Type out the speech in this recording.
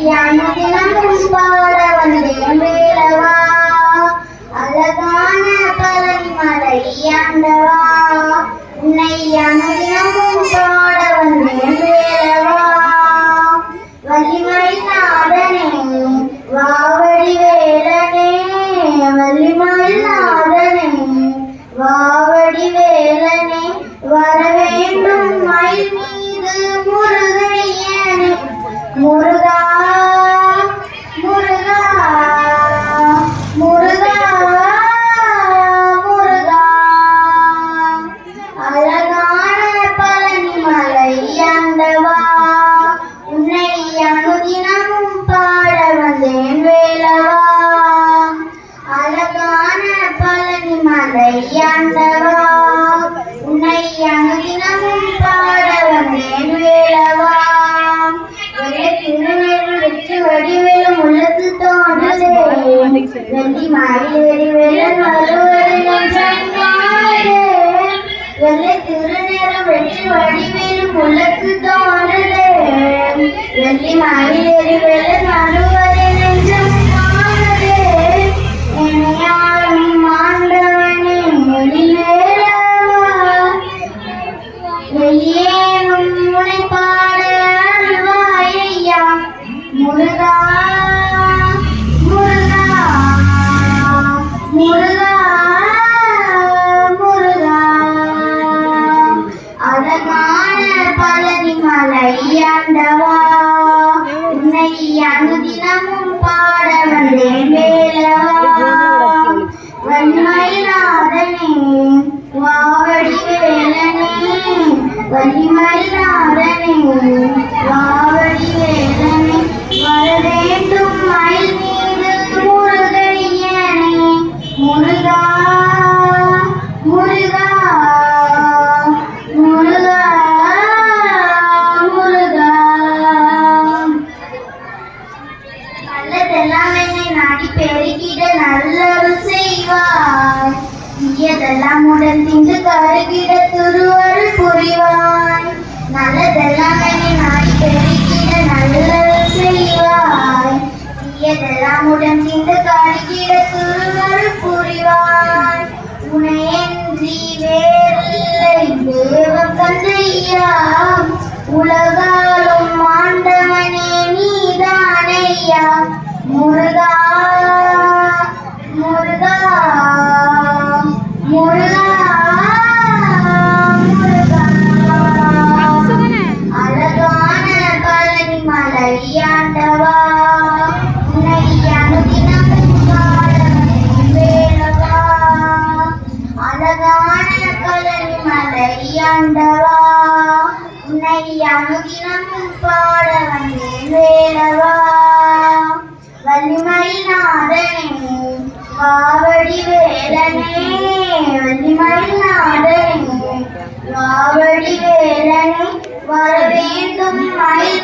தினமும் பாட வந்தேன் வேலவா அழகான பழனி மலை ஆண்டவா உன்னை தினமும் பாட வந்தேன் வேலவா வள்ளிமலை நாதனே வாவடி வேலனே வள்ளிமலை நாதனே வாவடி வேலனே வர வேண்டும் மயில் மீது முருகையனே முருகா முருகா முருகா முருகா அழகான பழனி மலை ஆண்டவா உன்னை அனுதினமும் பாட வந்தேன் வேலவா அழகான பழனி மலை ஆண்டவா உன்னை அனுதினமும் பாட வந்தேன் வேலவா வடிவேலும் உள்ளத்து தோன்றதே வெள்ளி மாறி வேலன் வெள்ளை திருநேரம் வெற்றி வடிவேலும் உள்ளத்து தோன்றதே வெள்ளி மாறி வேலன் வருவதே நெஞ்சம் காணதே என்னையாளும் மாண்டவனே வெளிவேலவா வெளியேனும் முனை பாட அருள்வாயையா முருகா முருகா முருகா முருகா அழகான பழனி மலை ஆண்டவா உன்னை அனுதினமும் பாட வந்தேன் வேலவா வள்ளிமயிலாதனே வாவடி வேலனே வள்ளிமயிலாதனே வாவடி வேலனே வர வேண்டும் மயில் மீது முருகையனே முருகா முருகா முருகா முருகா நல்லதெல்லாம் என்னை நாடி பெருகிட நல்லருள் செய்வாய் தீயதெல்லாம் உடன் திண்டு கருகிட திருவருள் புரிவாய் நல்லதெல்லாம் என்னை நாடி பெருகிட நல்லருள் செய்வாய் தீயதெல்லாம் உடன் திண்டு கருகிட திருவருள் புரிவாய் உனையன்றி வேறில்லை தேவம் தந்தையா உலகாலும் ஆண்டவனே நீதானையா முருகா முருகா முருகா முருகா அழகான பழனி மலை ஆண்டவா உன்னை அனுதினமும் பாட வந்தேன் வேலவா அழகான பழனி மலை ஆண்டவா உன்னை அனுதினமும் பாட வந்தேன் வேலவா வள்ளிமயிலாதனே வாவடி வேலனே வள்ளிமயிலாதனே வாவடி வேலனே வர வேண்டும் மயில்